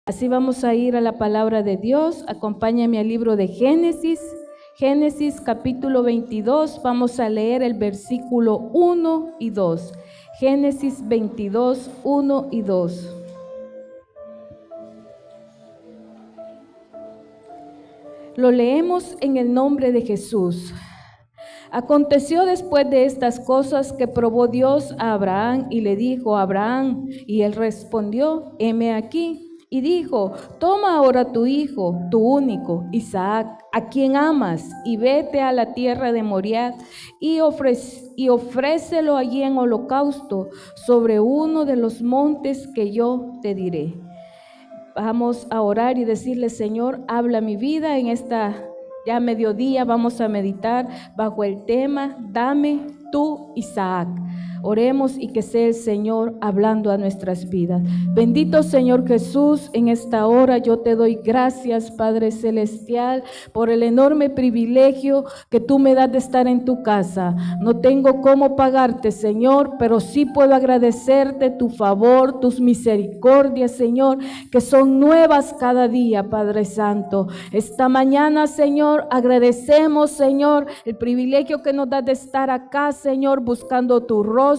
Así vamos a ir a la palabra de Dios. Acompáñame al libro de Génesis. Génesis capítulo 22. Vamos a leer el versículo 1 y 2. Génesis 22, 1 y 2. Lo leemos en el nombre de Jesús. Aconteció después de estas cosas que probó Dios a Abraham y le dijo: Abraham, y él respondió: heme aquí. Y dijo: toma ahora tu hijo, tu único, Isaac, a quien amas, y vete a la tierra de Moriah y ofrécelo allí en holocausto sobre uno de los montes que yo te diré. Vamos a orar y decirle: Señor, habla mi vida en esta ya mediodía. Vamos a meditar bajo el tema: dame tú, Isaac. Oremos y que sea el Señor hablando a nuestras vidas. Bendito Señor Jesús, en esta hora yo te doy gracias, Padre Celestial, por el enorme privilegio que tú me das de estar en tu casa. No tengo cómo pagarte, Señor, pero sí puedo agradecerte tu favor, tus misericordias, Señor, que son nuevas cada día, Padre Santo. Esta mañana, Señor, agradecemos, Señor, el privilegio que nos das de estar acá, Señor, buscando tu rostro,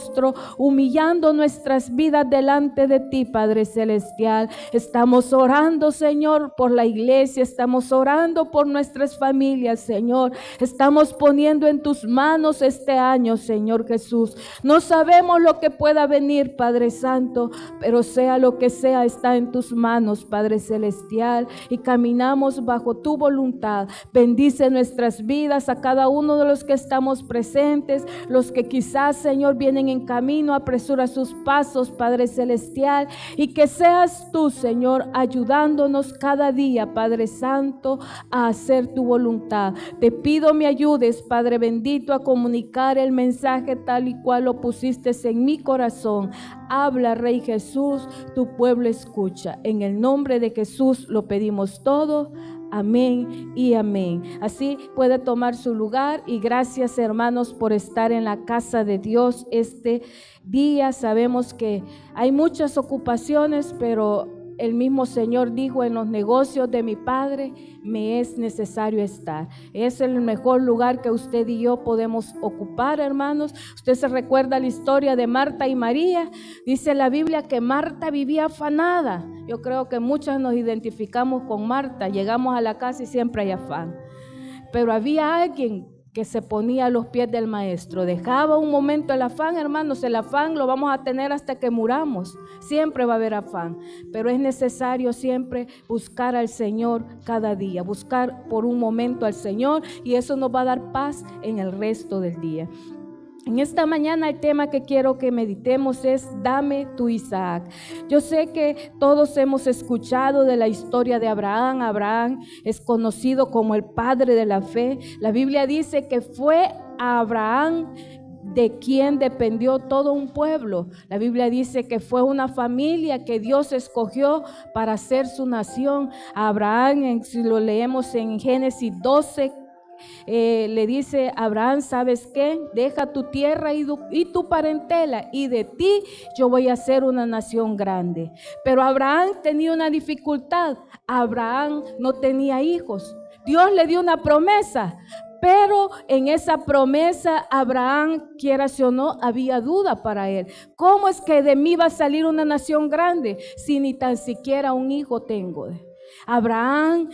humillando nuestras vidas delante de ti, Padre Celestial. Estamos orando, Señor, por la iglesia, estamos orando por nuestras familias, Señor. Estamos poniendo en tus manos este año, Señor Jesús. No sabemos lo que pueda venir, Padre Santo, pero sea lo que sea, está en tus manos, Padre Celestial, y caminamos bajo tu voluntad. Bendice nuestras vidas, a cada uno de los que estamos presentes, los que quizás, Señor, vienen en camino, apresura sus pasos, Padre Celestial, y que seas tú, Señor, ayudándonos cada día, Padre Santo, a hacer tu voluntad. Te pido me ayudes, Padre bendito, a comunicar el mensaje tal y cual lo pusiste en mi corazón. Habla, Rey Jesús, tu pueblo escucha. En el nombre de Jesús lo pedimos todo. Amén y amén. Así puede tomar su lugar, y gracias, hermanos, por estar en la casa de Dios este día. Sabemos que hay muchas ocupaciones, pero el mismo Señor dijo: en los negocios de mi Padre me es necesario estar. Es el mejor lugar que usted y yo podemos ocupar, hermanos. Usted se recuerda la historia de Marta y María. Dice la Biblia que Marta vivía afanada. Yo creo que muchas nos identificamos con Marta. Llegamos a la casa y siempre hay afán. Pero había alguien que se ponía a los pies del maestro. Dejaba un momento el afán, hermanos. El afán lo vamos a tener hasta que muramos. Siempre va a haber afán, pero es necesario siempre buscar al Señor cada día, buscar por un momento al Señor, y eso nos va a dar paz en el resto del día. En esta mañana el tema que quiero que meditemos es: dame tu Isaac. Yo sé que todos hemos escuchado de la historia de Abraham. Abraham es conocido como el padre de la fe. La Biblia dice que fue a Abraham de quien dependió todo un pueblo. La Biblia dice que fue una familia que Dios escogió para ser su nación. A Abraham, si lo leemos en Génesis 12, le dice a Abraham: ¿sabes qué? Deja tu tierra y tu parentela, y de ti yo voy a hacer una nación grande. Pero Abraham tenía una dificultad. Abraham no tenía hijos. Dios le dio una promesa, pero en esa promesa Abraham, quiera o no, había duda para él. ¿Cómo es que de mí va a salir una nación grande si ni tan siquiera un hijo tengo? Abraham,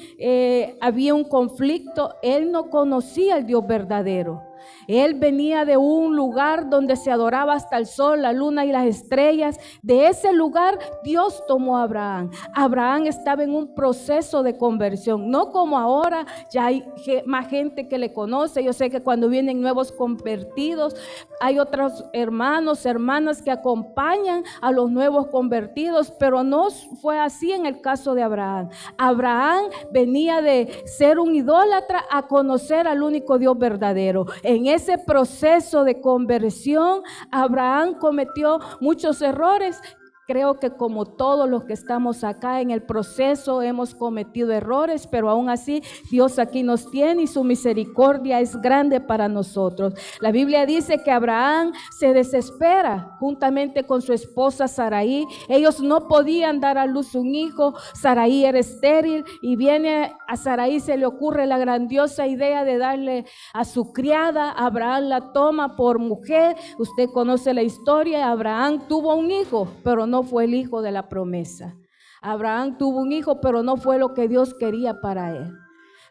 había un conflicto. Él no conocía al Dios verdadero. Él venía de un lugar donde se adoraba hasta el sol, la luna y las estrellas. De ese lugar Dios tomó a Abraham. Abraham estaba en un proceso de conversión, no como ahora. Ya hay más gente que le conoce. Yo sé que cuando vienen nuevos convertidos, hay otros hermanos, hermanas que acompañan a los nuevos convertidos, pero no fue así en el caso de Abraham. Abraham venía de ser un idólatra a conocer al único Dios verdadero. En ese proceso de conversión, Abraham cometió muchos errores creo que como todos los que estamos acá en el proceso hemos cometido errores, pero aún así Dios aquí nos tiene y su misericordia es grande para nosotros. La Biblia dice que Abraham se desespera juntamente con su esposa Sarai. Ellos no podían dar a luz un hijo. Sarai era estéril y viene a Sarai, se le ocurre la grandiosa idea de darle a su criada. Abraham la toma por mujer. Usted conoce la historia. Abraham tuvo un hijo, pero no fue el hijo de la promesa. Abraham tuvo un hijo, pero no fue lo que Dios quería para él.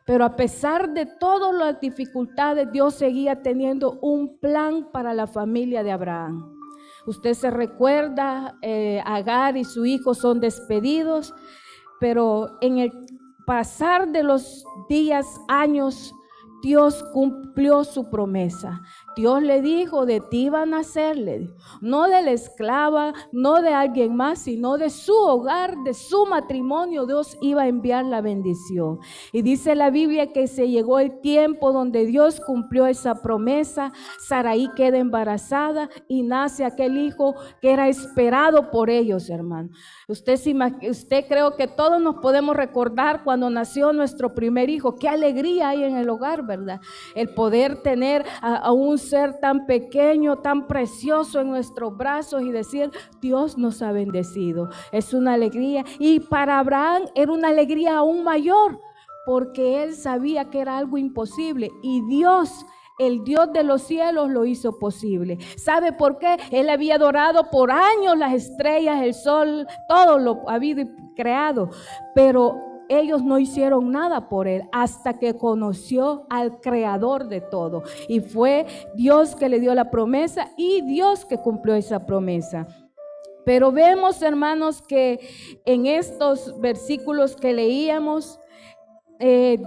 Pero a pesar de todas las dificultades, Dios seguía teniendo un plan para la familia de Abraham. Usted se recuerda, Agar y su hijo son despedidos, pero en el pasar de los días, años, Dios cumplió su promesa. Dios le dijo, de ti van a nacerle, no de la esclava, no de alguien más, sino de su hogar, de su matrimonio. Dios iba a enviar la bendición. Y dice la Biblia que se llegó el tiempo donde Dios cumplió esa promesa. Sarai queda embarazada y nace aquel hijo que era esperado por ellos, hermano. Usted creo que todos nos podemos recordar cuando nació nuestro primer hijo. Qué alegría hay en el hogar, ¿verdad? El poder tener a un ser tan pequeño, tan precioso en nuestros brazos y decir, Dios nos ha bendecido. Es una alegría. Y para Abraham era una alegría aún mayor, porque él sabía que era algo imposible y Dios, el Dios de los cielos, lo hizo posible. ¿Sabe por qué? Él había adorado por años las estrellas, el sol, todo lo habido y creado, pero ellos no hicieron nada por él hasta que conoció al creador de todo. Y fue Dios que le dio la promesa y Dios que cumplió esa promesa. Pero vemos, hermanos, que en estos versículos que leíamos,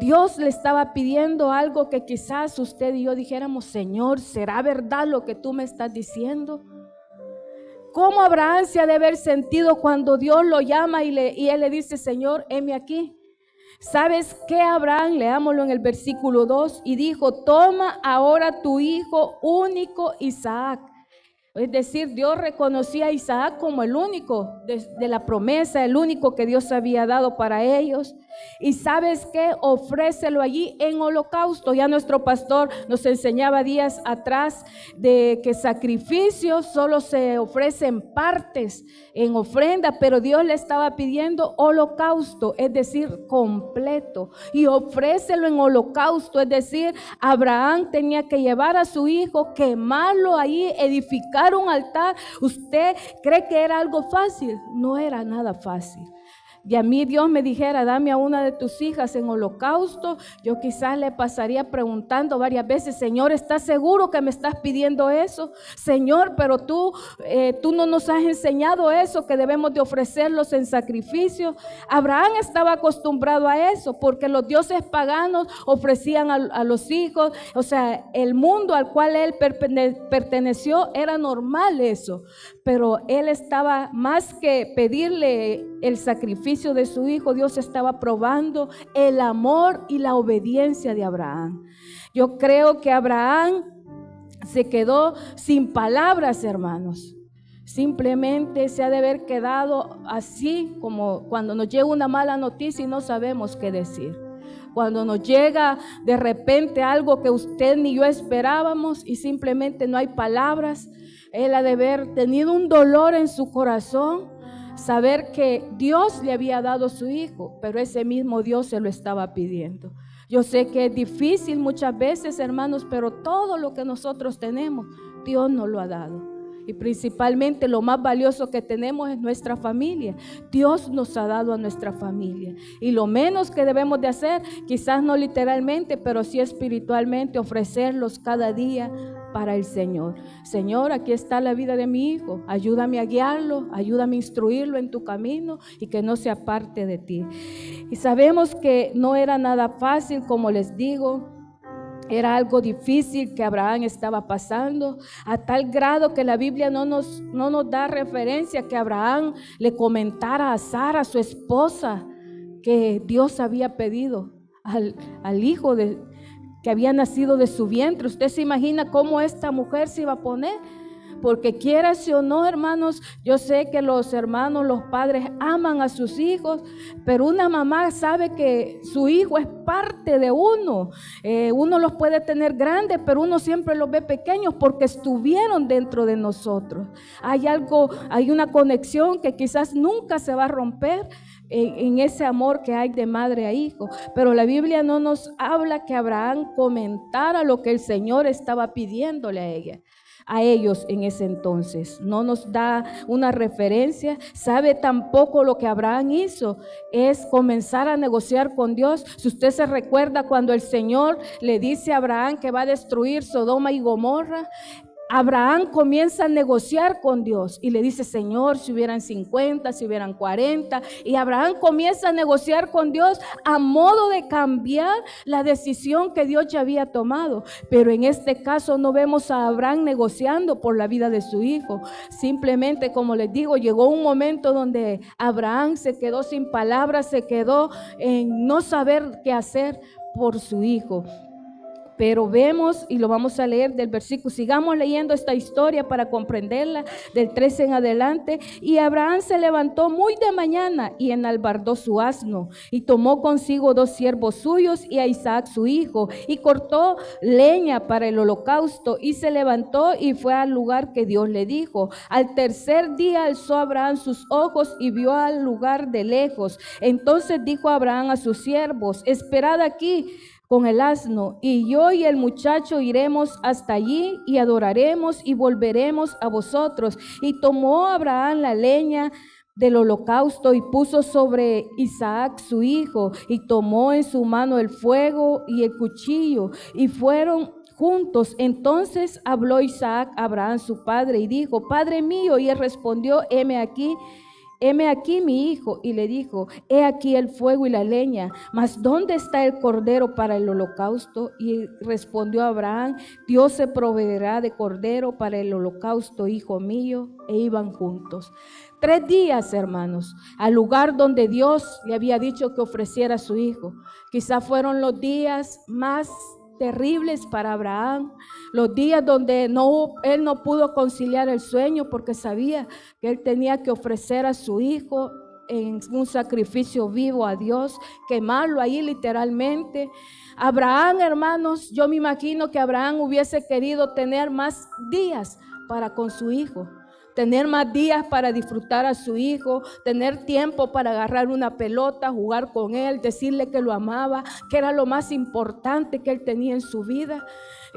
Dios le estaba pidiendo algo que quizás usted y yo dijéramos, Señor, ¿será verdad lo que tú me estás diciendo? ¿Cómo Abraham se ha de haber sentido cuando Dios lo llama y él le dice, Señor, heme aquí? ¿Sabes qué, Abraham? Leámoslo en el versículo 2. Y dijo, toma ahora tu hijo único Isaac. Es decir, Dios reconocía a Isaac como el único de la promesa, el único que Dios había dado para ellos. Y ¿sabes qué? Ofrécelo allí en holocausto. Ya nuestro pastor nos enseñaba días atrás de que sacrificios solo se ofrecen partes en ofrenda, pero Dios le estaba pidiendo holocausto, es decir, completo. Y ofrécelo en holocausto, es decir, Abraham tenía que llevar a su hijo, quemarlo ahí, edificar un altar. ¿Usted cree que era algo fácil? No era nada fácil. Y a mí Dios me dijera, dame a una de tus hijas en holocausto, yo quizás le pasaría preguntando varias veces, Señor, ¿estás seguro que me estás pidiendo eso? Señor, pero tú no nos has enseñado eso, que debemos de ofrecerlos en sacrificio. Abraham estaba acostumbrado a eso, porque los dioses paganos ofrecían a los hijos, o sea, el mundo al cual él perteneció era normal eso, pero él estaba más que pedirle el sacrificio de su hijo, Dios estaba probando el amor y la obediencia de Abraham. Yo creo que Abraham se quedó sin palabras, hermanos. Simplemente se ha de haber quedado así como cuando nos llega una mala noticia y no sabemos qué decir. Cuando nos llega de repente algo que usted ni yo esperábamos y simplemente no hay palabras, él ha de haber tenido un dolor en su corazón, saber que Dios le había dado a su hijo, pero ese mismo Dios se lo estaba pidiendo. Yo sé que es difícil muchas veces, hermanos, pero todo lo que nosotros tenemos, Dios nos lo ha dado. Y principalmente lo más valioso que tenemos es nuestra familia. Dios nos ha dado a nuestra familia. Y lo menos que debemos de hacer, quizás no literalmente, pero sí espiritualmente, ofrecerlos cada día para el Señor. Señor, aquí está la vida de mi hijo. Ayúdame a guiarlo, ayúdame a instruirlo en tu camino y que no se aparte de ti. Y sabemos que no era nada fácil, como les digo. Era algo difícil que Abraham estaba pasando, a tal grado que la Biblia no nos da referencia que Abraham le comentara a Sara, su esposa, que Dios había pedido al hijo que había nacido de su vientre. ¿Usted se imagina cómo esta mujer se iba a poner? porque quieras o no, hermanos, yo sé que los hermanos, los padres aman a sus hijos, pero una mamá sabe que su hijo es parte de uno. Uno los puede tener grandes, pero uno siempre los ve pequeños porque estuvieron dentro de nosotros. Hay una conexión que quizás nunca se va a romper en ese amor que hay de madre a hijo, pero la Biblia no nos habla que Abraham comentara lo que el Señor estaba pidiéndole a ellos en ese entonces. No nos da una referencia. Sabe tampoco lo que Abraham hizo, es comenzar a negociar con Dios. Si usted se recuerda cuando el Señor le dice a Abraham que va a destruir Sodoma y Gomorra, Abraham comienza a negociar con Dios y le dice: Señor, si hubieran 50, si hubieran 40, y Abraham comienza a negociar con Dios a modo de cambiar la decisión que Dios ya había tomado. Pero en este caso no vemos a Abraham negociando por la vida de su hijo. Simplemente, como les digo, llegó un momento donde Abraham se quedó sin palabras, se quedó en no saber qué hacer por su hijo. Pero vemos, y lo vamos a leer del versículo, sigamos leyendo esta historia para comprenderla, del 13 en adelante. Y Abraham se levantó muy de mañana y enalbardó su asno, y tomó consigo 2 siervos suyos y a Isaac su hijo, y cortó leña para el holocausto, y se levantó y fue al lugar que Dios le dijo. Al tercer día alzó Abraham sus ojos y vio al lugar de lejos. Entonces dijo Abraham a sus siervos: esperad aquí con el asno, y yo y el muchacho iremos hasta allí y adoraremos y volveremos a vosotros. Y tomó Abraham la leña del holocausto y puso sobre Isaac su hijo, y tomó en su mano el fuego y el cuchillo, y fueron juntos. Entonces habló Isaac a Abraham su padre y dijo: Padre mío. Y él respondió: heme aquí mi hijo. Y le dijo: he aquí el fuego y la leña, mas ¿dónde está el cordero para el holocausto? Y respondió Abraham: Dios se proveerá de cordero para el holocausto, hijo mío. E iban juntos 3 días, hermanos, al lugar donde Dios le había dicho que ofreciera a su hijo. Quizás fueron los días más terribles para Abraham, los días donde él no pudo conciliar el sueño, porque sabía que él tenía que ofrecer a su hijo en un sacrificio vivo a Dios, quemarlo ahí literalmente. Abraham, hermanos, yo me imagino que Abraham hubiese querido tener más días para con su hijo, tener más días para disfrutar a su hijo, tener tiempo para agarrar una pelota, jugar con él, decirle que lo amaba, que era lo más importante que él tenía en su vida.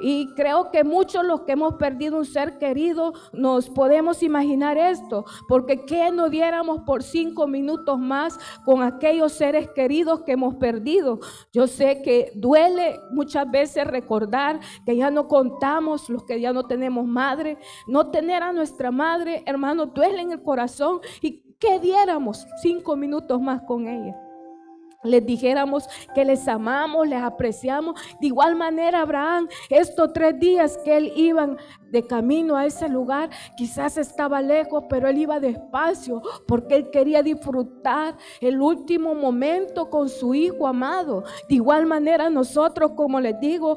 Y creo que muchos los que hemos perdido un ser querido nos podemos imaginar esto, porque ¿qué no diéramos por 5 minutos más con aquellos seres queridos que hemos perdido? Yo sé que duele muchas veces recordar que ya no contamos, los que ya no tenemos madre, no tener a nuestra madre, hermano, duele en el corazón. ¿Y qué diéramos 5 minutos más con ella? Les dijéramos que les amamos, les apreciamos. De igual manera Abraham, estos 3 días que él iba de camino a ese lugar, quizás estaba lejos, pero él iba despacio porque él quería disfrutar el último momento con su hijo amado. De igual manera nosotros, como les digo,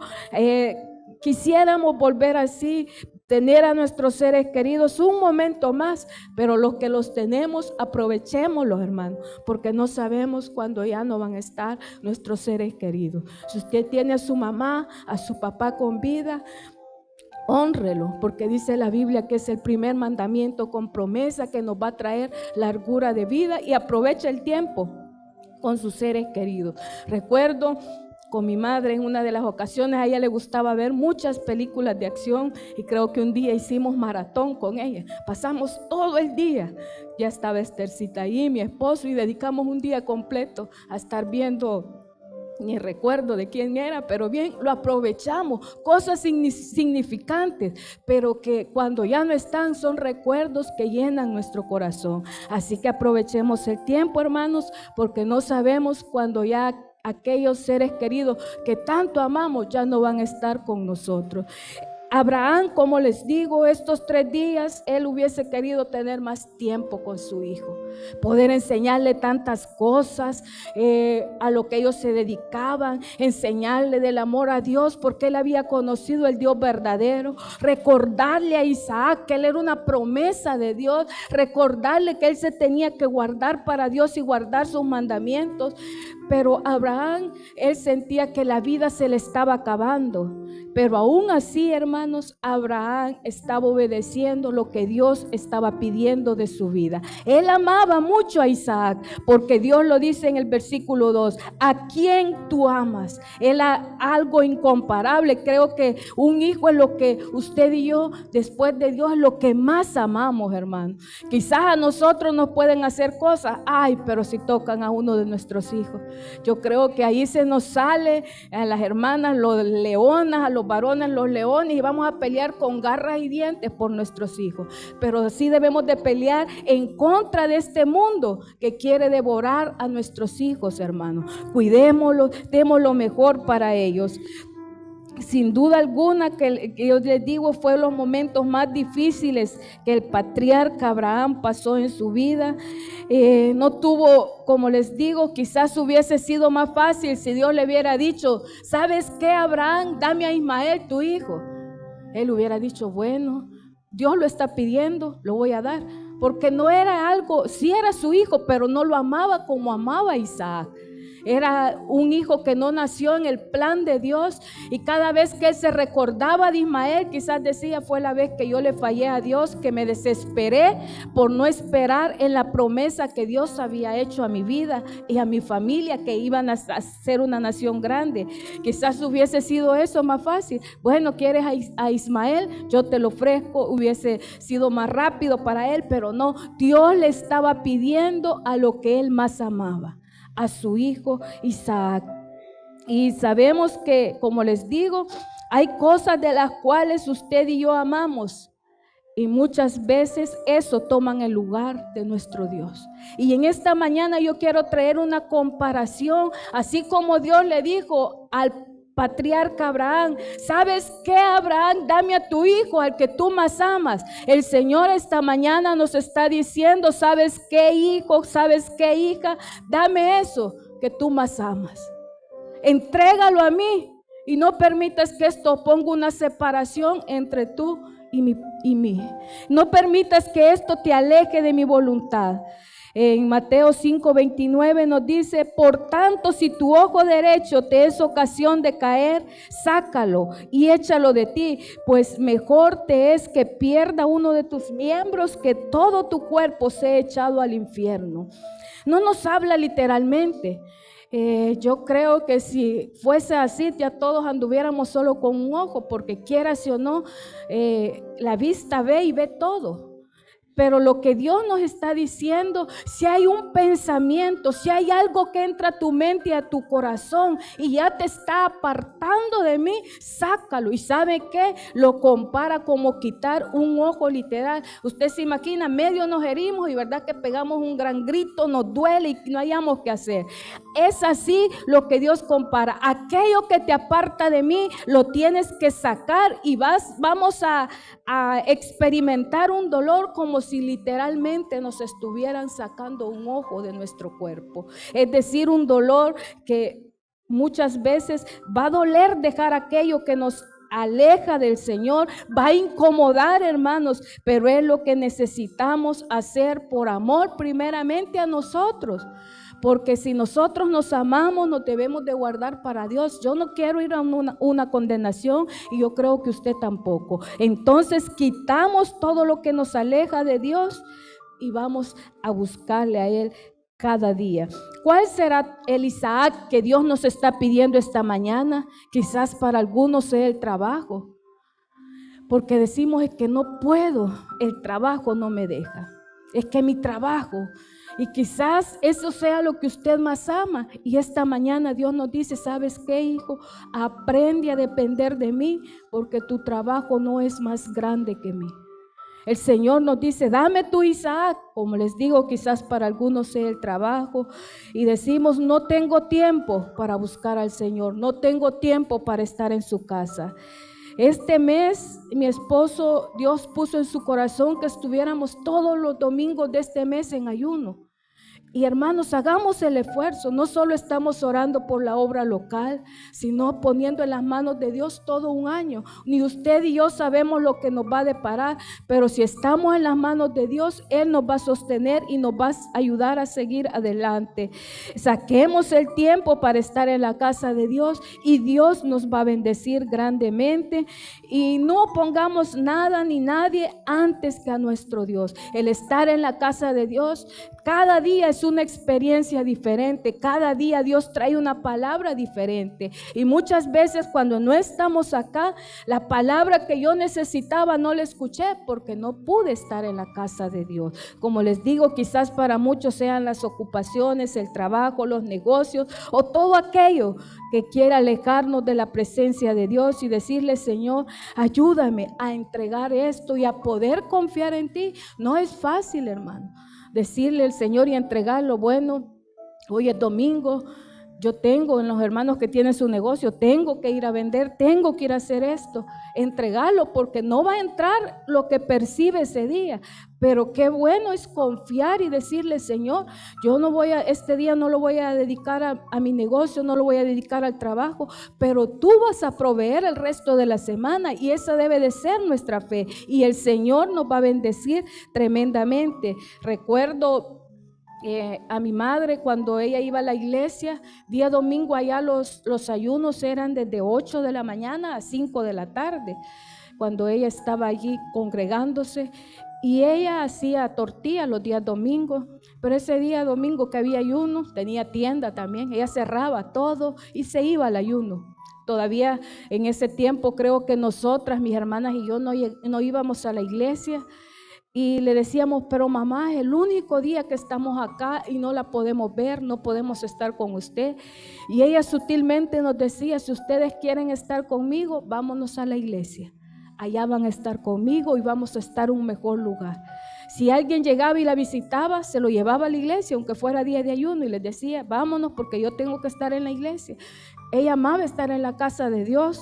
quisiéramos volver así, tener a nuestros seres queridos un momento más, pero los que los tenemos, aprovechémoslos, hermanos, porque no sabemos cuándo ya no van a estar nuestros seres queridos. Si usted tiene a su mamá, a su papá con vida, hónrelo, porque dice la Biblia que es el primer mandamiento con promesa que nos va a traer largura de vida, y aprovecha el tiempo con sus seres queridos. Recuerdo con mi madre en una de las ocasiones, a ella le gustaba ver muchas películas de acción, y creo que un día hicimos maratón con ella, pasamos todo el día. Ya estaba Esthercita ahí, mi esposo, y dedicamos un día completo a estar viendo, ni recuerdo de quién era, pero bien, lo aprovechamos, cosas significantes, pero que cuando ya no están son recuerdos que llenan nuestro corazón. Así que aprovechemos el tiempo, hermanos, porque no sabemos cuando ya aquellos seres queridos que tanto amamos ya no van a estar con nosotros. Abraham, como les digo, estos 3 días él hubiese querido tener más tiempo con su hijo. poder enseñarle tantas cosas, a lo que ellos se dedicaban, enseñarle del amor a Dios, porque él había conocido el Dios verdadero, recordarle a Isaac que él era una promesa de Dios, recordarle que él se tenía que guardar para Dios y guardar sus mandamientos. Pero Abraham, él sentía que la vida se le estaba acabando. Pero aún así, hermanos, Abraham estaba obedeciendo lo que Dios estaba pidiendo de su vida. Él amaba mucho a Isaac, porque Dios lo dice en el versículo 2, ¿a quién tú amas? Él algo incomparable. Creo que un hijo es lo que usted y yo, después de Dios, es lo que más amamos, hermano. Quizás a nosotros nos pueden hacer cosas, pero si tocan a uno de nuestros hijos, yo creo que ahí se nos sale a las hermanas los leonas, a los varones los leones, y vamos a pelear con garras y dientes por nuestros hijos. Pero sí debemos de pelear en contra de este mundo que quiere devorar a nuestros hijos, hermanos. Cuidémoslos, demos lo mejor para ellos. Sin duda alguna que yo les digo, fue los momentos más difíciles que el patriarca Abraham pasó en su vida. No tuvo, como les digo, quizás hubiese sido más fácil si Dios le hubiera dicho, ¿sabes qué, Abraham? Dame a Ismael tu hijo. Él hubiera dicho, bueno, Dios lo está pidiendo, lo voy a dar. Porque no era algo, sí era su hijo, pero no lo amaba como amaba a Isaac. Era un hijo que no nació en el plan de Dios, y cada vez que él se recordaba de Ismael, quizás decía, fue la vez que yo le fallé a Dios, que me desesperé por no esperar en la promesa que Dios había hecho a mi vida y a mi familia, que iban a ser una nación grande. Quizás hubiese sido eso más fácil. Bueno, ¿quieres a Ismael? Yo te lo ofrezco. Hubiese sido más rápido para él, pero no. Dios le estaba pidiendo a lo que él más amaba, a su hijo Isaac. Y sabemos que, como les digo, hay cosas de las cuales usted y yo amamos, y muchas veces eso toman el lugar de nuestro Dios. Y en esta mañana yo quiero traer una comparación, así como Dios le dijo al patriarca Abraham, ¿sabes qué, Abraham? Dame a tu hijo, al que tú más amas. El Señor esta mañana nos está diciendo, ¿sabes qué, hijo? ¿Sabes qué, hija? Dame eso que tú más amas. Entrégalo a mí y no permitas que esto ponga una separación entre tú y mí. No permitas que esto te aleje de mi voluntad. En Mateo 5:29 nos dice, por tanto, si tu ojo derecho te es ocasión de caer, sácalo y échalo de ti, pues mejor te es que pierda uno de tus miembros que todo tu cuerpo sea echado al infierno. No nos habla literalmente. Yo creo que si fuese así, ya todos anduviéramos solo con un ojo, porque quieras o no, la vista ve y ve todo. Pero lo que Dios nos está diciendo, si hay un pensamiento, si hay algo que entra a tu mente y a tu corazón y ya te está apartando de mí, sácalo. ¿Y sabe qué? Lo compara como quitar un ojo literal. Usted se imagina, medio nos herimos y verdad que pegamos un gran grito, nos duele y no hayamos qué hacer. Es así lo que Dios compara. Aquello que te aparta de mí, lo tienes que sacar y vamos a experimentar un dolor como si literalmente nos estuvieran sacando un ojo de nuestro cuerpo. Es decir, un dolor que muchas veces va a doler dejar aquello que nos aleja del Señor, va a incomodar, hermanos, pero es lo que necesitamos hacer por amor primeramente a nosotros. Porque si nosotros nos amamos, nos debemos de guardar para Dios. Yo no quiero ir a una condenación y yo creo que usted tampoco. Entonces quitamos todo lo que nos aleja de Dios y vamos a buscarle a Él cada día. ¿Cuál será el Isaac que Dios nos está pidiendo esta mañana? Quizás para algunos sea el trabajo. Porque decimos es que no puedo, el trabajo no me deja. Es que mi trabajo... Y quizás eso sea lo que usted más ama. Y esta mañana Dios nos dice, ¿sabes qué, hijo? Aprende a depender de mí, porque tu trabajo no es más grande que mí. El Señor nos dice, dame tu Isaac. Como les digo, quizás para algunos sea el trabajo. Y decimos, no tengo tiempo para buscar al Señor. No tengo tiempo para estar en su casa. Este mes, mi esposo, Dios puso en su corazón que estuviéramos todos los domingos de este mes en ayuno. Y hermanos, hagamos el esfuerzo. No solo estamos orando por la obra local, sino poniendo en las manos de Dios todo un año. Ni usted y yo sabemos lo que nos va a deparar, pero si estamos en las manos de Dios, Él nos va a sostener y nos va a ayudar a seguir adelante. Saquemos el tiempo para estar en la casa de Dios y Dios nos va a bendecir grandemente. Y no pongamos nada ni nadie antes que a nuestro Dios. El estar en la casa de Dios, cada día es una experiencia diferente. Cada día Dios trae una palabra diferente. Y muchas veces cuando no estamos acá, la palabra que yo necesitaba no la escuché porque no pude estar en la casa de Dios. Como les digo, quizás para muchos sean las ocupaciones, el trabajo, los negocios o todo aquello que quiera alejarnos de la presencia de Dios y decirle: Señor, ayúdame a entregar esto y a poder confiar en ti. No es fácil, hermano, decirle al Señor y entregarlo. Bueno, hoy es domingo, yo tengo en los hermanos que tienen su negocio, tengo que ir a vender, tengo que ir a hacer esto, entregarlo, porque no va a entrar lo que percibe ese día. Pero qué bueno es confiar y decirle: Señor, yo no voy a, este día no lo voy a dedicar a mi negocio, no lo voy a dedicar al trabajo, pero tú vas a proveer el resto de la semana, y esa debe de ser nuestra fe, y el Señor nos va a bendecir tremendamente. Recuerdo a mi madre cuando ella iba a la iglesia, día domingo allá los ayunos eran desde 8 de la mañana a 5 de la tarde, cuando ella estaba allí congregándose, y ella hacía tortillas los días domingos. Pero ese día domingo que había ayuno, tenía tienda también, ella cerraba todo y se iba al ayuno. Todavía en ese tiempo creo que nosotras, mis hermanas y yo, no íbamos a la iglesia. Y le decíamos: pero mamá, es el único día que estamos acá y no la podemos ver, no podemos estar con usted. Y ella sutilmente nos decía: si ustedes quieren estar conmigo, vámonos a la iglesia. Allá van a estar conmigo y vamos a estar en un mejor lugar. Si alguien llegaba y la visitaba, se lo llevaba a la iglesia, aunque fuera día de ayuno, y les decía: vámonos porque yo tengo que estar en la iglesia. Ella amaba estar en la casa de Dios.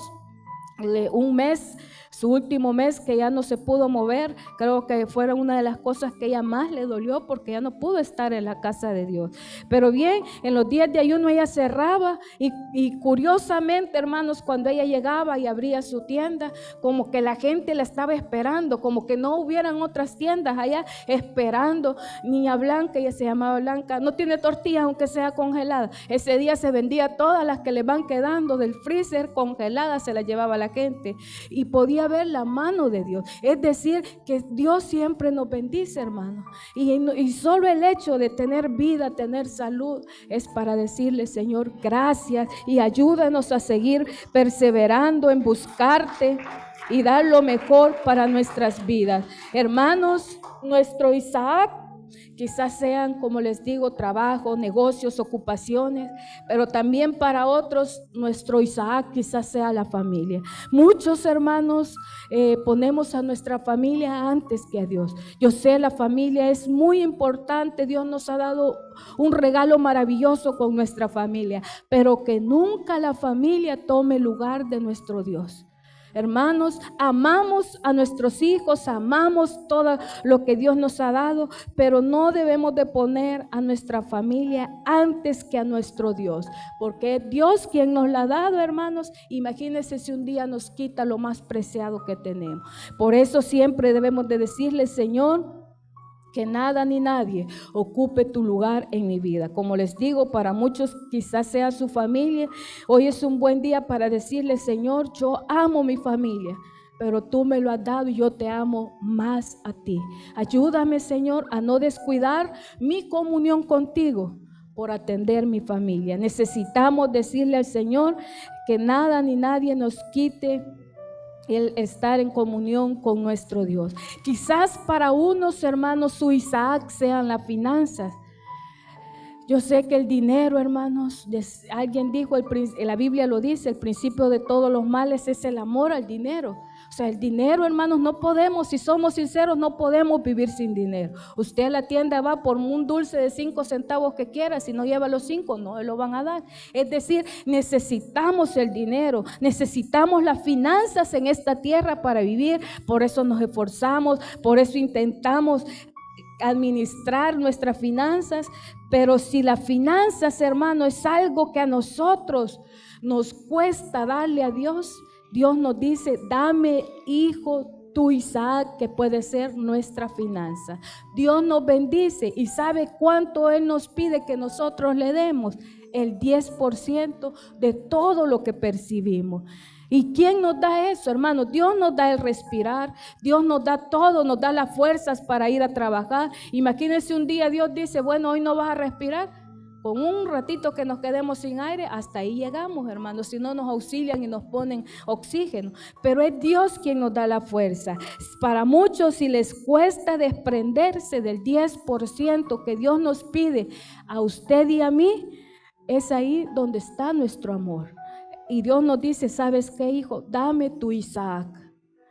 Un mes, su último mes que ya no se pudo mover, creo que fue una de las cosas que ella más le dolió, porque ya no pudo estar en la casa de Dios. Pero bien, en los días de ayuno ella cerraba y curiosamente, hermanos, cuando ella llegaba y abría su tienda, como que la gente la estaba esperando, como que no hubieran otras tiendas allá esperando. Niña Blanca, ella se llamaba Blanca, no tiene tortillas aunque sea congelada. Ese día se vendía todas las que le van quedando del freezer congeladas, se las llevaba a la gente y podía ver la mano de Dios. Es decir, que Dios siempre nos bendice, hermano, y solo el hecho de tener vida, tener salud, es para decirle: Señor, gracias, y ayúdanos a seguir perseverando en buscarte y dar lo mejor para nuestras vidas. Hermanos, nuestro Isaac quizás sean, como les digo, trabajo, negocios, ocupaciones, pero también para otros nuestro Isaac quizás sea la familia. Muchos hermanos ponemos a nuestra familia antes que a Dios. Yo sé, la familia es muy importante, Dios nos ha dado un regalo maravilloso con nuestra familia, pero que nunca la familia tome lugar de nuestro Dios. Hermanos, amamos a nuestros hijos, amamos todo lo que Dios nos ha dado, pero no debemos de poner a nuestra familia antes que a nuestro Dios, porque es Dios quien nos la ha dado, hermanos. Imagínense si un día nos quita lo más preciado que tenemos. Por eso siempre debemos de decirle: Señor, que nada ni nadie ocupe tu lugar en mi vida. Como les digo, para muchos quizás sea su familia. Hoy es un buen día para decirle: Señor, yo amo mi familia, pero tú me lo has dado y yo te amo más a ti. Ayúdame, Señor, a no descuidar mi comunión contigo por atender mi familia. Necesitamos decirle al Señor que nada ni nadie nos quite el estar en comunión con nuestro Dios. Quizás para unos, hermanos, su Isaac sean las finanzas. Yo sé que el dinero, hermanos, alguien dijo, la Biblia lo dice, el principio de todos los males es el amor al dinero. O sea, el dinero, hermanos, no podemos, si somos sinceros, no podemos vivir sin dinero. Usted a la tienda va por un dulce de 5 centavos que quiera, si no lleva los 5, no lo van a dar. Es decir, necesitamos el dinero, necesitamos las finanzas en esta tierra para vivir. Por eso nos esforzamos, por eso intentamos administrar nuestras finanzas. Pero si las finanzas, hermano, es algo que a nosotros nos cuesta darle a Dios, Dios nos dice, dame, hijo, tu Isaac, que puede ser nuestra finanza. Dios nos bendice y sabe cuánto Él nos pide que nosotros le demos, el 10% de todo lo que percibimos. ¿Y quién nos da eso, hermano? Dios nos da el respirar, Dios nos da todo, nos da las fuerzas para ir a trabajar. Imagínense un día Dios dice, bueno, hoy no vas a respirar. Con un ratito que nos quedemos sin aire, hasta ahí llegamos, hermanos. Si no, nos auxilian y nos ponen oxígeno. Pero es Dios quien nos da la fuerza. Para muchos, si les cuesta desprenderse del 10% que Dios nos pide a usted y a mí, es ahí donde está nuestro amor. Y Dios nos dice, ¿sabes qué, hijo? Dame tu Isaac.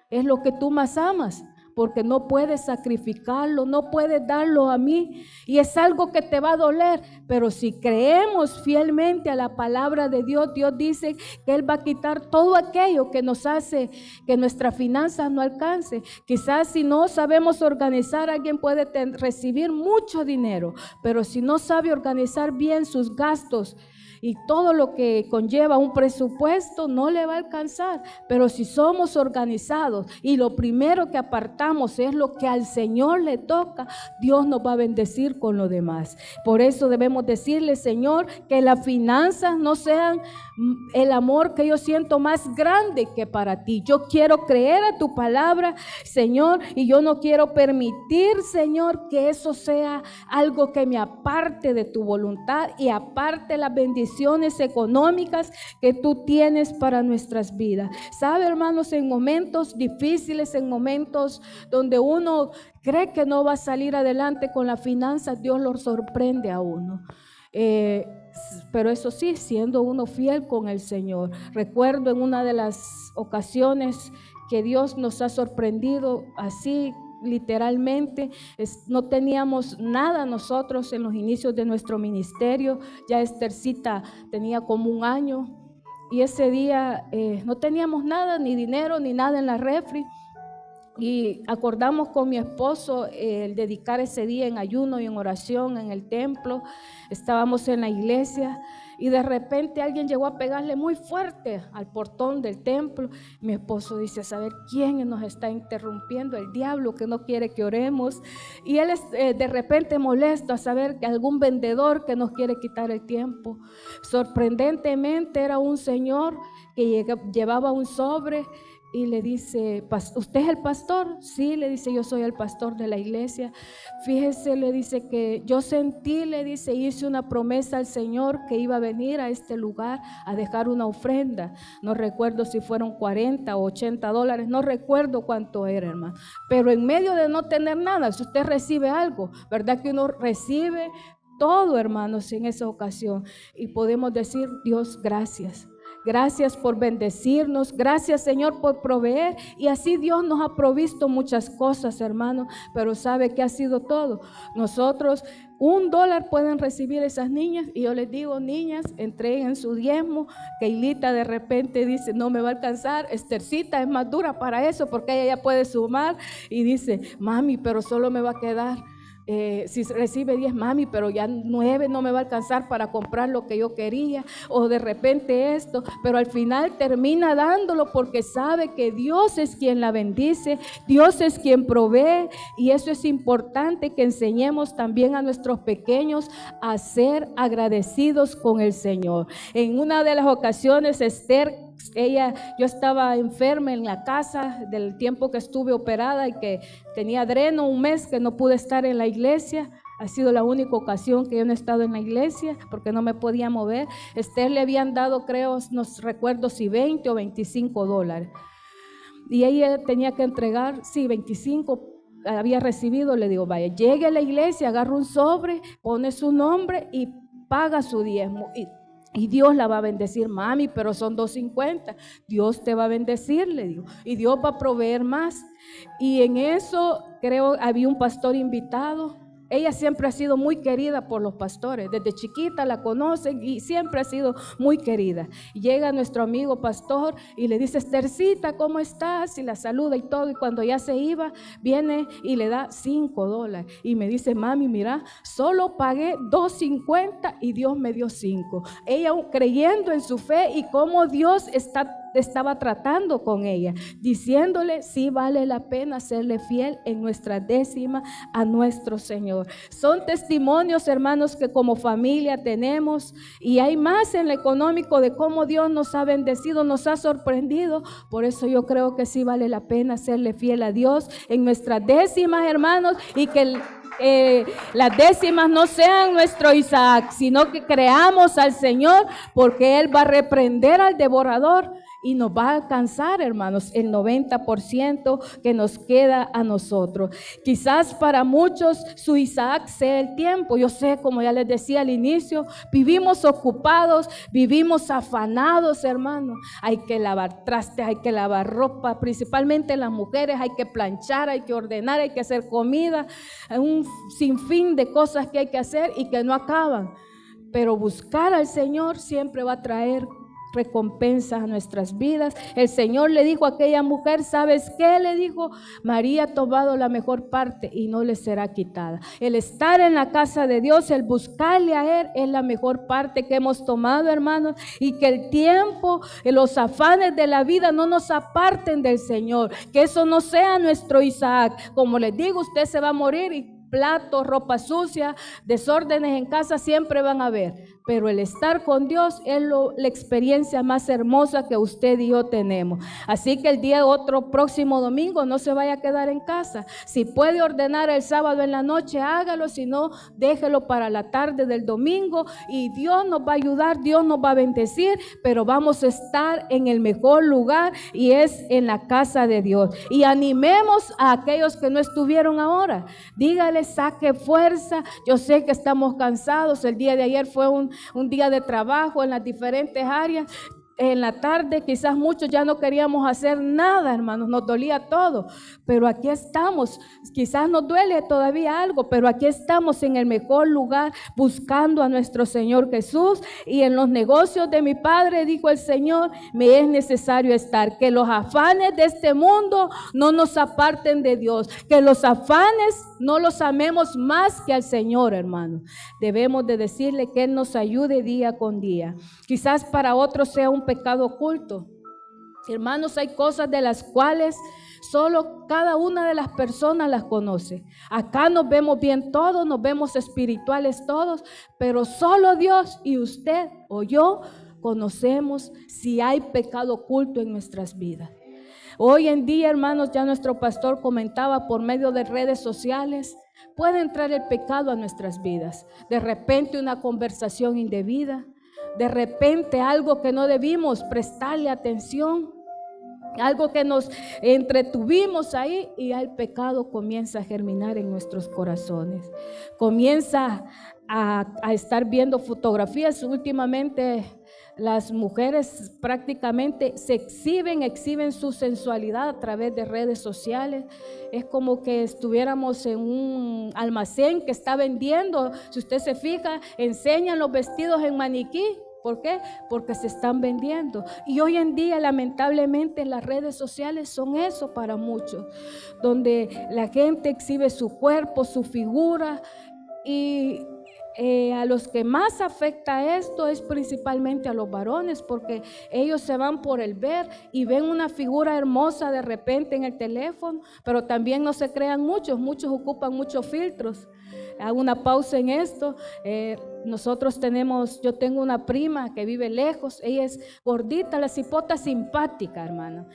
Es lo que tú más amas, porque no puedes sacrificarlo, no puedes darlo a mí, y es algo que te va a doler. Pero si creemos fielmente a la palabra de Dios, Dios dice que Él va a quitar todo aquello que nos hace que nuestras finanzas no alcance. Quizás si no sabemos organizar, alguien puede recibir mucho dinero, pero si no sabe organizar bien sus gastos y todo lo que conlleva un presupuesto, no le va a alcanzar. Pero si somos organizados y lo primero que apartamos es lo que al Señor le toca, Dios nos va a bendecir con lo demás. Por eso debemos decirle, Señor, que las finanzas no sean el amor que yo siento más grande que para ti. Yo quiero creer a tu palabra, Señor, y yo no quiero permitir, Señor, que eso sea algo que me aparte de tu voluntad y aparte las bendiciones económicas que tú tienes para nuestras vidas. ¿Sabe, hermanos? En momentos difíciles, en momentos donde uno cree que no va a salir adelante con las finanzas, Dios lo sorprende a uno. Pero eso sí, siendo uno fiel con el Señor. Recuerdo en una de las ocasiones que Dios nos ha sorprendido así, literalmente, no teníamos nada nosotros en los inicios de nuestro ministerio. Ya Esthercita tenía como 1 año y ese día no teníamos nada, ni dinero, ni nada en la refri. Y acordamos con mi esposo el dedicar ese día en ayuno y en oración en el templo. Estábamos en la iglesia y de repente alguien llegó a pegarle muy fuerte al portón del templo. Mi esposo dice, a saber quién nos está interrumpiendo, el diablo que no quiere que oremos. Y él de repente molesto a saber que algún vendedor que nos quiere quitar el tiempo. Sorprendentemente era un señor que llevaba un sobre. Y le dice, ¿usted es el pastor? Sí, le dice, yo soy el pastor de la iglesia. Fíjese, le dice que yo sentí, le dice, hice una promesa al Señor que iba a venir a este lugar a dejar una ofrenda. No recuerdo si fueron 40 o 80 dólares, no recuerdo cuánto era, hermano. Pero en medio de no tener nada, si usted recibe algo, ¿verdad que uno recibe todo, hermanos, en esa ocasión? Y podemos decir, Dios, gracias. Gracias por bendecirnos, gracias, Señor, por proveer. Y así Dios nos ha provisto muchas cosas, hermano. Pero ¿sabe qué ha sido todo? Nosotros, $1 pueden recibir esas niñas. Y yo les digo, niñas, entreguen su diezmo. Keilita de repente dice, no me va a alcanzar. Esthercita es más dura para eso porque ella ya puede sumar. Y dice, mami, pero solo me va a quedar si recibe 10, mami, pero ya 9 no me va a alcanzar para comprar lo que yo quería, o de repente esto, pero al final termina dándolo porque sabe que Dios es quien la bendice, Dios es quien provee. Y eso es importante que enseñemos también a nuestros pequeños a ser agradecidos con el Señor. En una de las ocasiones, Esther, yo estaba enferma en la casa del tiempo que estuve operada y que tenía dreno 1 mes que no pude estar en la iglesia. Ha sido la única ocasión que yo no he estado en la iglesia porque no me podía mover. Esther le habían dado, creo, no recuerdo si 20 o 25 dólares. Y ella tenía que entregar, sí, 25 había recibido. Le digo, vaya, llegue a la iglesia, agarra un sobre, pone su nombre y paga su diezmo y Dios la va a bendecir. Mami, pero son 250. Dios te va a bendecir, le digo, y Dios va a proveer más. Y en eso creo había un pastor invitado. Ella siempre ha sido muy querida por los pastores, desde chiquita la conocen y siempre ha sido muy querida. Llega nuestro amigo pastor y le dice: Esthercita, ¿cómo estás? Y la saluda y todo, y cuando ya se iba, viene y le da $5. Y me dice: mami, mira, solo pagué 250 y Dios me dio 5. Ella creyendo en su fe y cómo Dios estaba tratando con ella, diciéndole sí vale la pena serle fiel en nuestra décima a nuestro Señor. Son testimonios, hermanos, que como familia tenemos, y hay más en lo económico de cómo Dios nos ha bendecido, nos ha sorprendido. Por eso yo creo que sí vale la pena serle fiel a Dios en nuestras décimas, hermanos, y que las décimas no sean nuestro Isaac, sino que creamos al Señor, porque Él va a reprender al devorador y nos va a alcanzar, hermanos, el 90% que nos queda a nosotros. Quizás para muchos su Isaac sea el tiempo. Yo sé, como ya les decía al inicio, vivimos ocupados, vivimos afanados, hermanos. Hay que lavar trastes, hay que lavar ropa, principalmente las mujeres, hay que planchar, hay que ordenar, hay que hacer comida, un sinfín de cosas que hay que hacer y que no acaban. Pero buscar al Señor siempre va a traer recompensas a nuestras vidas. El Señor le dijo a aquella mujer, ¿sabes qué? Le dijo: María ha tomado la mejor parte y no le será quitada. El estar en la casa de Dios, el buscarle a Él, es la mejor parte que hemos tomado, hermanos, y que el tiempo, los afanes de la vida no nos aparten del Señor, que eso no sea nuestro Isaac. Como les digo, usted se va a morir y platos, ropa sucia, desórdenes en casa siempre van a haber, pero el estar con Dios es la experiencia más hermosa que usted y yo tenemos. Así que el otro próximo domingo no se vaya a quedar en casa. Si puede ordenar el sábado en la noche, hágalo, si no, déjelo para la tarde del domingo y Dios nos va a ayudar, Dios nos va a bendecir, pero vamos a estar en el mejor lugar y es en la casa de Dios. Y animemos a aquellos que no estuvieron ahora. Dígale, saque fuerza. Yo sé que estamos cansados. El día de ayer fue un día de trabajo en las diferentes áreas. En la tarde quizás muchos ya no queríamos hacer nada, hermanos, nos dolía todo, pero aquí estamos. Quizás nos duele todavía algo, pero aquí estamos en el mejor lugar buscando a nuestro Señor Jesús. Y en los negocios de mi Padre, dijo el Señor, me es necesario estar. Que los afanes de este mundo no nos aparten de Dios, que los afanes no los amemos más que al Señor, hermanos. Debemos de decirle que Él nos ayude día con día. Quizás para otros sea un pecado oculto. Hermanos, hay cosas de las cuales solo cada una de las personas las conoce. Acá nos vemos bien todos, nos vemos espirituales todos, pero solo Dios y usted o yo conocemos si hay pecado oculto en nuestras vidas. Hoy en día, hermanos, ya nuestro pastor comentaba, por medio de redes sociales puede entrar el pecado a nuestras vidas. De repente una conversación indebida, de repente algo que no debimos prestarle atención, algo que nos entretuvimos ahí, y ya el pecado comienza a germinar en nuestros corazones. Comienza a estar viendo fotografías. Últimamente las mujeres prácticamente se exhiben su sensualidad a través de redes sociales. Es como que estuviéramos en un almacén que está vendiendo. Si usted se fija, enseñan los vestidos en maniquí. ¿Por qué? Porque se están vendiendo. Y hoy en día, lamentablemente, las redes sociales son eso para muchos, donde la gente exhibe su cuerpo, su figura, y a los que más afecta esto es principalmente a los varones, porque ellos se van por el ver y ven una figura hermosa de repente en el teléfono, pero también no se crean muchos ocupan muchos filtros. Hago una pausa en esto. Yo tengo una prima que vive lejos. Ella es gordita, la cipota, simpática, hermano.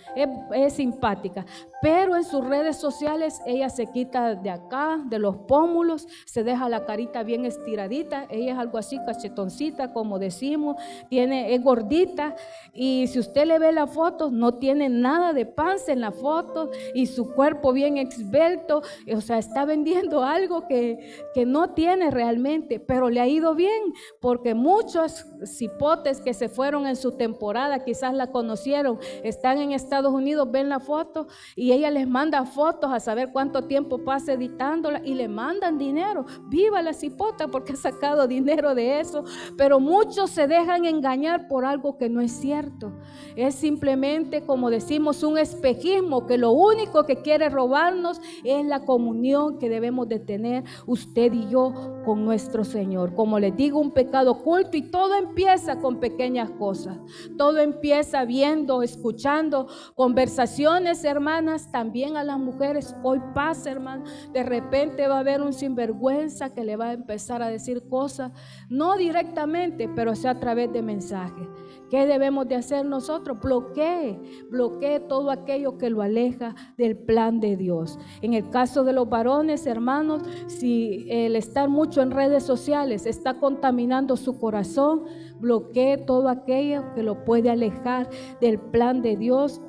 Es simpática, pero en sus redes sociales ella se quita de acá, de los pómulos, se deja la carita bien estiradita. Ella es algo así, cachetoncita, como decimos. Es gordita, y si usted le ve la foto, no tiene nada de panza en la foto, y su cuerpo bien esbelto. O sea, está vendiendo algo que no tiene realmente, pero le ha ido bien bien, porque muchos cipotes que se fueron en su temporada, quizás la conocieron, están en Estados Unidos, ven la foto y ella les manda fotos a saber cuánto tiempo pasa editándola y le mandan dinero. Viva la cipota porque ha sacado dinero de eso, pero muchos se dejan engañar por algo que no es cierto. Es simplemente, como decimos, un espejismo que lo único que quiere robarnos es la comunión que debemos de tener usted y yo con nuestro Señor. Como les digo, un pecado oculto, y todo empieza con pequeñas cosas. Todo empieza viendo, escuchando conversaciones, hermanas. También a las mujeres hoy pasa, hermano, de repente va a haber un sinvergüenza que le va a empezar a decir cosas, no directamente, pero sea a través de mensajes. ¿Qué debemos de hacer nosotros? Bloquee todo aquello que lo aleja del plan de Dios. En el caso de los varones, hermanos, si el estar mucho en redes sociales está contaminando su corazón, bloquee todo aquello que lo puede alejar del plan de Dios,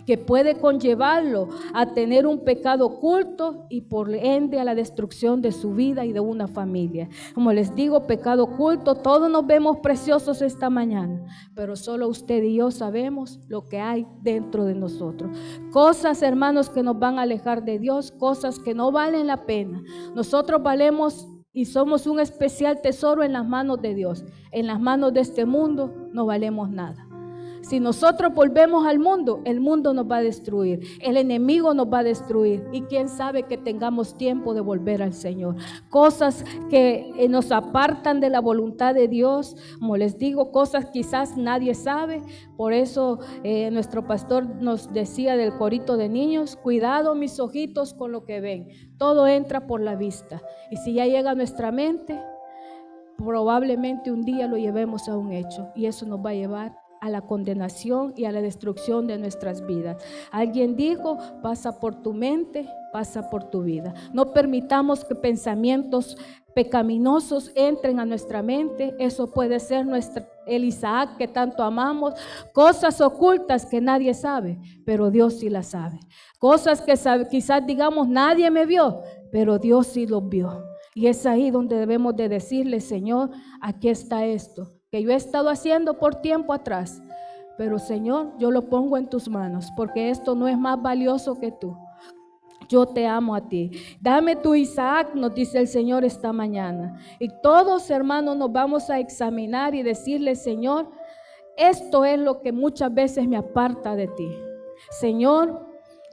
que puede conllevarlo a tener un pecado oculto y por ende a la destrucción de su vida y de una familia. Como les digo, pecado oculto, todos nos vemos preciosos esta mañana, pero solo usted y yo sabemos lo que hay dentro de nosotros. Cosas, hermanos, que nos van a alejar de Dios, cosas que no valen la pena. Nosotros valemos y somos un especial tesoro en las manos de Dios. En las manos de este mundo no valemos nada. Si nosotros volvemos al mundo, el mundo nos va a destruir, el enemigo nos va a destruir, y quién sabe que tengamos tiempo de volver al Señor. Cosas que nos apartan de la voluntad de Dios, como les digo, cosas quizás nadie sabe. Por eso nuestro pastor nos decía del corito de niños: cuidado mis ojitos con lo que ven, todo entra por la vista, y si ya llega a nuestra mente, probablemente un día lo llevemos a un hecho, y eso nos va a llevar a la condenación y a la destrucción de nuestras vidas. Alguien dijo: pasa por tu mente, pasa por tu vida. No permitamos que pensamientos pecaminosos entren a nuestra mente. Eso puede ser el Isaac que tanto amamos, cosas ocultas que nadie sabe, pero Dios sí las sabe. Cosas que quizás digamos nadie me vio, pero Dios sí los vio. Y es ahí donde debemos de decirle: Señor, aquí está esto que yo he estado haciendo por tiempo atrás, pero Señor, yo lo pongo en tus manos, porque esto no es más valioso que tú. Yo te amo a ti. Dame tu Isaac, nos dice el Señor esta mañana. Y todos, hermanos, nos vamos a examinar y decirle: Señor, esto es lo que muchas veces me aparta de ti. Señor,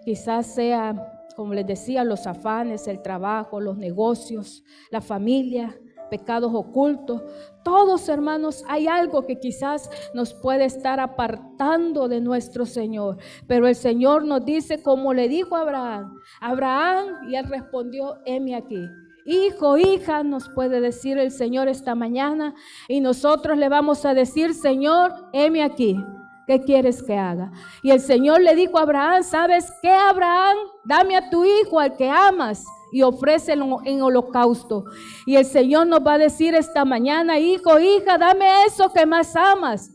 quizás sea, como les decía, los afanes, el trabajo, los negocios, la familia, pecados ocultos. Todos, hermanos, hay algo que quizás nos puede estar apartando de nuestro Señor, pero el Señor nos dice, como le dijo a Abraham, y él respondió: heme aquí. Hijo, hija, nos puede decir el Señor esta mañana, y nosotros le vamos a decir: Señor, heme aquí. ¿Qué quieres que haga? Y el Señor le dijo a Abraham: ¿sabes qué, Abraham? Dame a tu hijo, al que amas, y ofrécelo en holocausto. Y el Señor nos va a decir esta mañana: hijo, hija, dame eso que más amas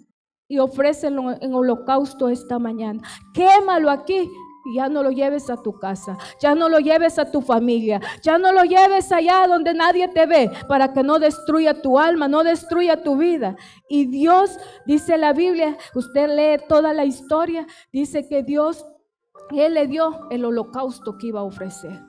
y ofrécelo en holocausto esta mañana. Quémalo aquí y ya no lo lleves a tu casa, ya no lo lleves a tu familia, ya no lo lleves allá donde nadie te ve, para que no destruya tu alma, no destruya tu vida. Y Dios, dice la Biblia, usted lee toda la historia, dice que Dios, Él le dio el holocausto que iba a ofrecer.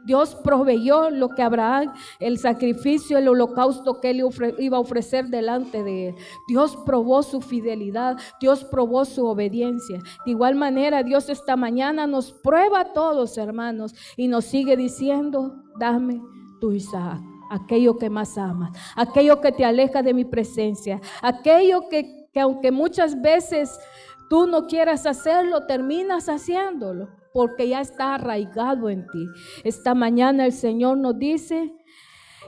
Dios proveyó lo que Abraham, el sacrificio, el holocausto que él iba a ofrecer delante de él. Dios probó su fidelidad, Dios probó su obediencia. De igual manera, Dios esta mañana nos prueba a todos, hermanos, y nos sigue diciendo: dame tu Isaac, aquello que más amas, aquello que te aleja de mi presencia, aquello que aunque muchas veces tú no quieras hacerlo, terminas haciéndolo, porque ya está arraigado en ti. Esta mañana el Señor nos dice,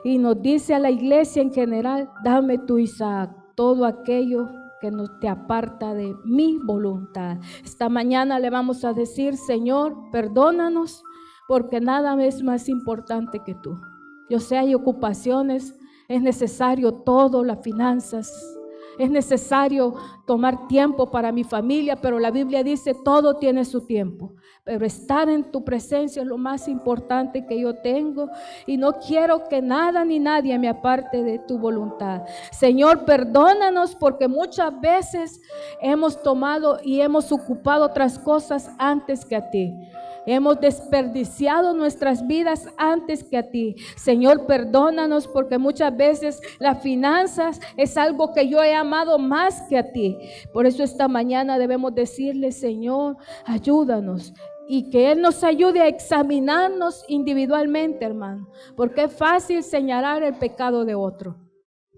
y nos dice a la iglesia en general: dame tu Isaac, todo aquello que no te aparta de mi voluntad. Esta mañana le vamos a decir: Señor, perdónanos, porque nada es más importante que tú. Yo sé, hay ocupaciones, es necesario todo, las finanzas, es necesario tomar tiempo para mi familia, pero la Biblia dice todo tiene su tiempo. Pero estar en tu presencia es lo más importante que yo tengo y no quiero que nada ni nadie me aparte de tu voluntad. Señor, perdónanos porque muchas veces hemos tomado y hemos ocupado otras cosas antes que a ti. Hemos desperdiciado nuestras vidas antes que a ti. Señor, perdónanos porque muchas veces las finanzas es algo que yo he amado más que a ti. Por eso esta mañana debemos decirle, Señor, ayúdanos. Y que Él nos ayude a examinarnos individualmente, hermano. Porque es fácil señalar el pecado de otro.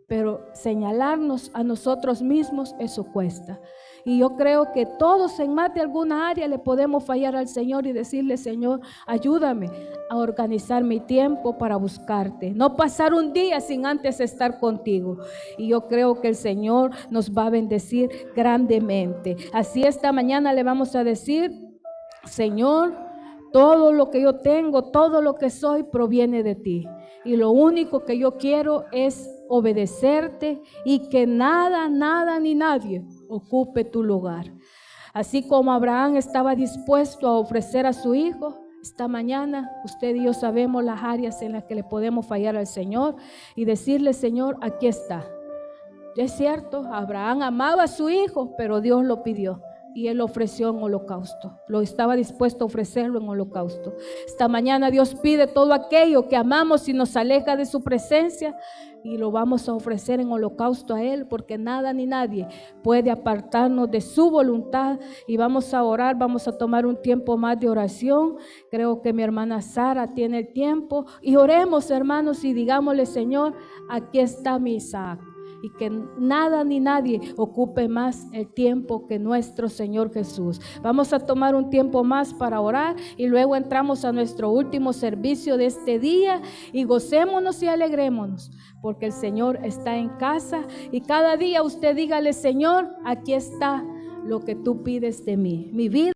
Pero señalarnos a nosotros mismos, eso cuesta. Y yo creo que todos en más de alguna área le podemos fallar al Señor y decirle, Señor, ayúdame a organizar mi tiempo para buscarte. No pasar un día sin antes estar contigo. Y yo creo que el Señor nos va a bendecir grandemente. Así esta mañana le vamos a decir, Señor, todo lo que yo tengo, todo lo que soy proviene de ti. Y lo único que yo quiero es obedecerte y que nada, nada ni nadie ocupe tu lugar. Así como Abraham estaba dispuesto a ofrecer a su hijo, esta mañana usted y yo sabemos las áreas en las que le podemos fallar al Señor y decirle, Señor, aquí está. Es cierto, Abraham amaba a su hijo, pero Dios lo pidió. Y Él ofreció en holocausto. Lo estaba dispuesto a ofrecerlo en holocausto. Esta mañana Dios pide todo aquello que amamos y nos aleja de su presencia. Y lo vamos a ofrecer en holocausto a Él. Porque nada ni nadie puede apartarnos de su voluntad. Y vamos a orar, vamos a tomar un tiempo más de oración. Creo que mi hermana Sara tiene el tiempo. Y oremos, hermanos, y digámosle, Señor, aquí está mi Isaac. Y que nada ni nadie ocupe más el tiempo que nuestro Señor Jesús. Vamos a tomar un tiempo más para orar y luego entramos a nuestro último servicio de este día y gocémonos y alegrémonos porque el Señor está en casa y cada día usted dígale, Señor, aquí está lo que tú pides de mí. Mi vida